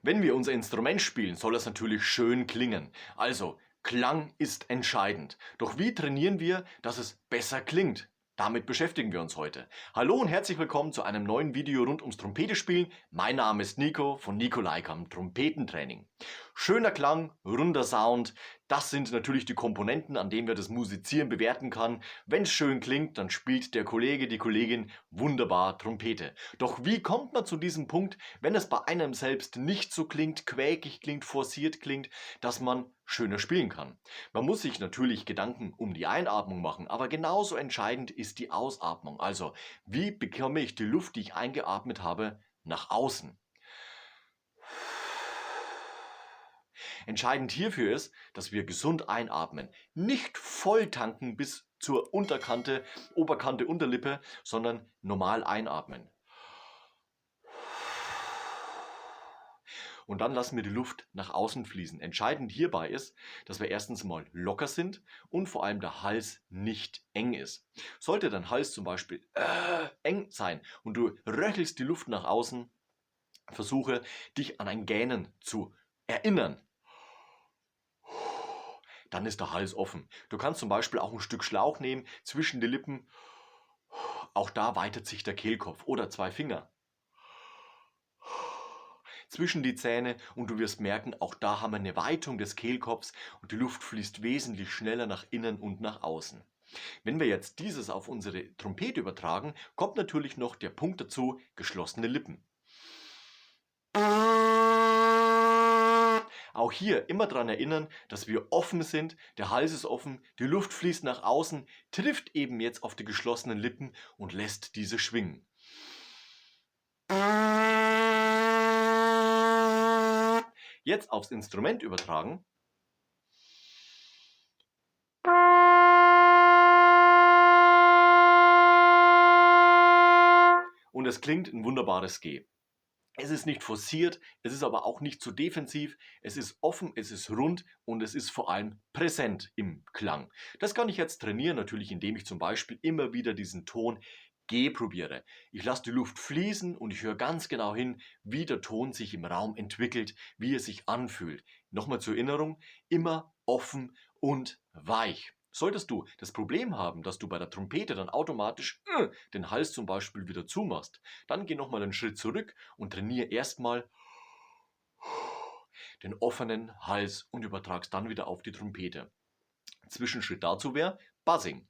Wenn wir unser Instrument spielen, soll es natürlich schön klingen. Also, Klang ist entscheidend. Doch wie trainieren wir, dass es besser klingt? Damit beschäftigen wir uns heute. Hallo und herzlich willkommen zu einem neuen Video rund ums Trompetespielen. Mein Name ist Nico von Nico Leikam Trompetentraining. Schöner Klang, runder Sound, das sind natürlich die Komponenten, an denen wir das Musizieren bewerten können. Wenn es schön klingt, dann spielt der Kollege, die Kollegin wunderbar Trompete. Doch wie kommt man zu diesem Punkt, wenn es bei einem selbst nicht so klingt, quäkig klingt, forciert klingt, dass man schöner spielen kann? Man muss sich natürlich Gedanken um die Einatmung machen, aber genauso entscheidend ist die Ausatmung. Also, wie bekomme ich die Luft, die ich eingeatmet habe, nach außen? Entscheidend hierfür ist, dass wir gesund einatmen. Nicht voll tanken bis zur Unterkante, Oberkante, Unterlippe, sondern normal einatmen. Und dann lassen wir die Luft nach außen fließen. Entscheidend hierbei ist, dass wir erstens mal locker sind und vor allem der Hals nicht eng ist. Sollte dein Hals zum Beispiel eng sein und du röchelst die Luft nach außen, versuche dich an ein Gähnen zu erinnern. Dann ist der Hals offen. Du kannst zum Beispiel auch ein Stück Schlauch nehmen zwischen die Lippen. Auch da weitet sich der Kehlkopf oder 2 Finger zwischen die Zähne und du wirst merken, auch da haben wir eine Weitung des Kehlkopfs und die Luft fließt wesentlich schneller nach innen und nach außen. Wenn wir jetzt dieses auf unsere Trompete übertragen, kommt natürlich noch der Punkt dazu, geschlossene Lippen. Auch hier immer daran erinnern, dass wir offen sind, der Hals ist offen, die Luft fließt nach außen, trifft eben jetzt auf die geschlossenen Lippen und lässt diese schwingen. Jetzt aufs Instrument übertragen. Und es klingt ein wunderbares G. Es ist nicht forciert, es ist aber auch nicht zu defensiv, es ist offen, es ist rund und es ist vor allem präsent im Klang. Das kann ich jetzt trainieren, natürlich indem ich zum Beispiel immer wieder diesen Ton G probiere. Ich lasse die Luft fließen und ich höre ganz genau hin, wie der Ton sich im Raum entwickelt, wie er sich anfühlt. Nochmal zur Erinnerung, immer offen und weich. Solltest du das Problem haben, dass du bei der Trompete dann automatisch den Hals zum Beispiel wieder zumachst, dann geh nochmal einen Schritt zurück und trainiere erstmal den offenen Hals und übertragst dann wieder auf die Trompete. Zwischenschritt dazu wäre Buzzing.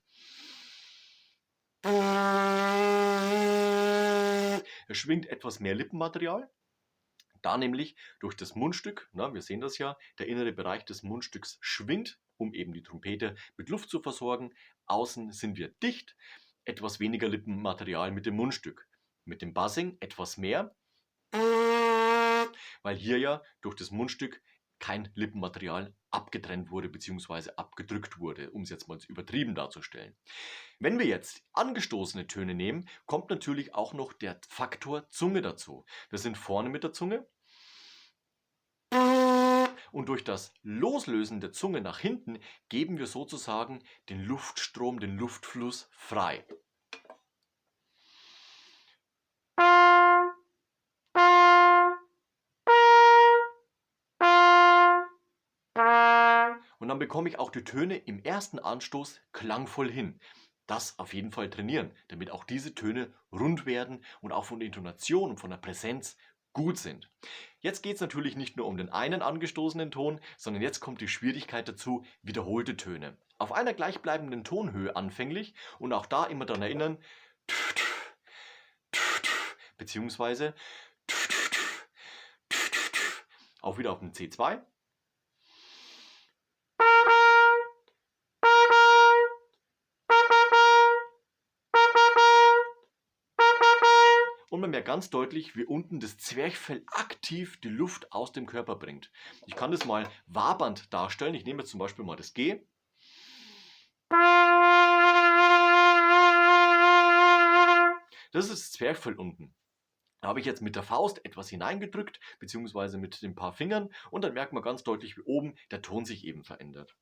Es schwingt etwas mehr Lippenmaterial. Da nämlich durch das Mundstück, wir sehen das ja, der innere Bereich des Mundstücks schwingt, um eben die Trompete mit Luft zu versorgen. Außen sind wir dicht, etwas weniger Lippenmaterial mit dem Mundstück. Mit dem Buzzing etwas mehr, weil hier ja durch das Mundstück kein Lippenmaterial abgetrennt wurde bzw. abgedrückt wurde, um es jetzt mal übertrieben darzustellen. Wenn wir jetzt angestoßene Töne nehmen, kommt natürlich auch noch der Faktor Zunge dazu. Wir sind vorne mit der Zunge und durch das Loslösen der Zunge nach hinten geben wir sozusagen den Luftstrom, den Luftfluss frei. Und dann bekomme ich auch die Töne im ersten Anstoß klangvoll hin. Das auf jeden Fall trainieren, damit auch diese Töne rund werden und auch von der Intonation und von der Präsenz gut sind. Jetzt geht es natürlich nicht nur um den einen angestoßenen Ton, sondern jetzt kommt die Schwierigkeit dazu, wiederholte Töne. Auf einer gleichbleibenden Tonhöhe anfänglich und auch da immer daran erinnern, beziehungsweise auch wieder auf dem C2. Und man merkt ganz deutlich, wie unten das Zwerchfell aktiv die Luft aus dem Körper bringt. Ich kann das mal wabernd darstellen. Ich nehme jetzt zum Beispiel mal das G. Das ist das Zwerchfell unten. Da habe ich jetzt mit der Faust etwas hineingedrückt, beziehungsweise mit den paar Fingern. Und dann merkt man ganz deutlich, wie oben der Ton sich eben verändert.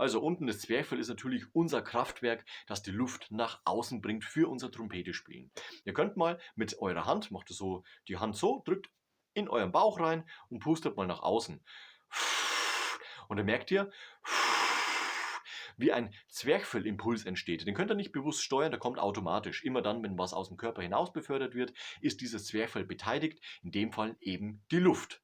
Also unten das Zwerchfell ist natürlich unser Kraftwerk, das die Luft nach außen bringt für unser Trompete spielen. Ihr könnt mal mit eurer Hand, macht ihr so die Hand so, drückt in euren Bauch rein und pustet mal nach außen. Und dann merkt ihr, wie ein Zwerchfellimpuls entsteht. Den könnt ihr nicht bewusst steuern, der kommt automatisch. Immer dann, wenn was aus dem Körper hinaus befördert wird, ist dieses Zwerchfell beteiligt, in dem Fall eben die Luft.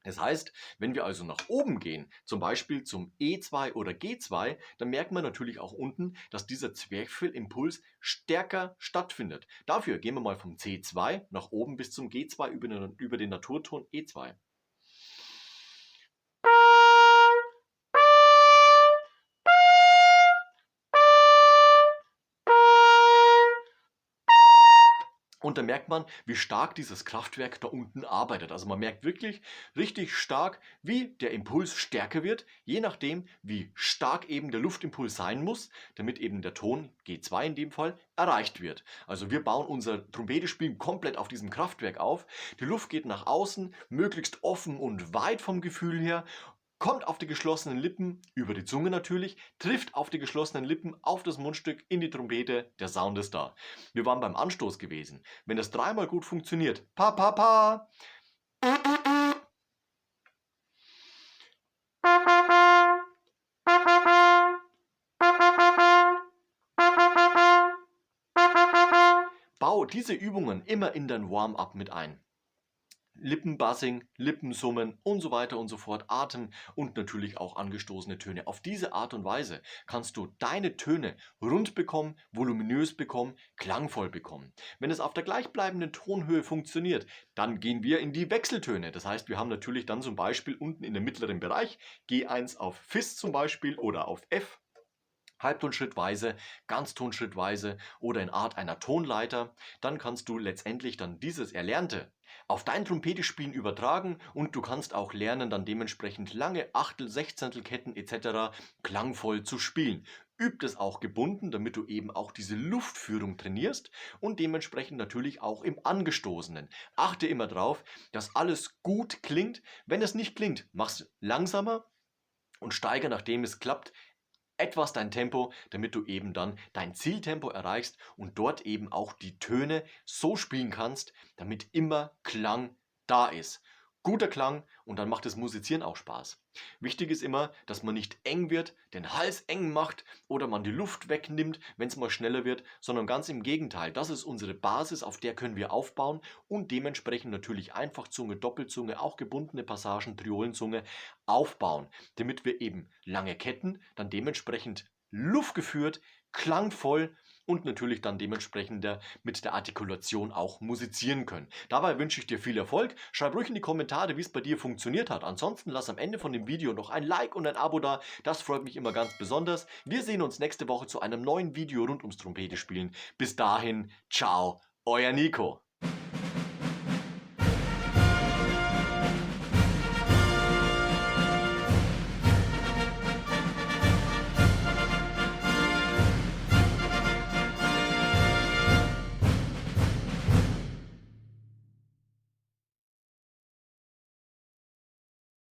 Das heißt, wenn wir also nach oben gehen, zum Beispiel zum E2 oder G2, dann merkt man natürlich auch unten, dass dieser Zwerchfellimpuls stärker stattfindet. Dafür gehen wir mal vom C2 nach oben bis zum G2 über den Naturton E2. Und da merkt man, wie stark dieses Kraftwerk da unten arbeitet. Also man merkt wirklich richtig stark, wie der Impuls stärker wird, je nachdem, wie stark eben der Luftimpuls sein muss, damit eben der Ton, G2 in dem Fall, erreicht wird. Also wir bauen unser Trompetespielen komplett auf diesem Kraftwerk auf. Die Luft geht nach außen, möglichst offen und weit vom Gefühl her, kommt auf die geschlossenen Lippen, über die Zunge natürlich, trifft auf die geschlossenen Lippen, auf das Mundstück, in die Trompete, der Sound ist da. Wir waren beim Anstoß gewesen. Wenn das dreimal gut funktioniert, pa pa pa, bau diese Übungen immer in dein Warm-up mit ein. Lippenbuzzing, Lippensummen und so weiter und so fort, Atem und natürlich auch angestoßene Töne. Auf diese Art und Weise kannst du deine Töne rund bekommen, voluminös bekommen, klangvoll bekommen. Wenn es auf der gleichbleibenden Tonhöhe funktioniert, dann gehen wir in die Wechseltöne. Das heißt, wir haben natürlich dann zum Beispiel unten in dem mittleren Bereich G1 auf Fis zum Beispiel oder auf F. Halbtonschrittweise, Ganztonschrittweise oder in Art einer Tonleiter, dann kannst du letztendlich dann dieses Erlernte auf dein Trompetespielen übertragen und du kannst auch lernen, dann dementsprechend lange Achtel-, Sechzehntelketten etc. klangvoll zu spielen. Übt es auch gebunden, damit du eben auch diese Luftführung trainierst und dementsprechend natürlich auch im Angestoßenen. Achte immer drauf, dass alles gut klingt. Wenn es nicht klingt, mach es langsamer und steigere, nachdem es klappt, etwas dein Tempo, damit du eben dann dein Zieltempo erreichst und dort eben auch die Töne so spielen kannst, damit immer Klang da ist. Guter Klang und dann macht das Musizieren auch Spaß. Wichtig ist immer, dass man nicht eng wird, den Hals eng macht oder man die Luft wegnimmt, wenn es mal schneller wird, sondern ganz im Gegenteil. Das ist unsere Basis, auf der können wir aufbauen und dementsprechend natürlich Einfachzunge, Doppelzunge, auch gebundene Passagen, Triolenzunge aufbauen, damit wir eben lange Ketten dann dementsprechend luftgeführt, klangvoll und natürlich dann dementsprechend mit der Artikulation auch musizieren können. Dabei wünsche ich dir viel Erfolg. Schreib ruhig in die Kommentare, wie es bei dir funktioniert hat. Ansonsten lass am Ende von dem Video noch ein Like und ein Abo da. Das freut mich immer ganz besonders. Wir sehen uns nächste Woche zu einem neuen Video rund ums Trompetespielen. Bis dahin, ciao, euer Nico.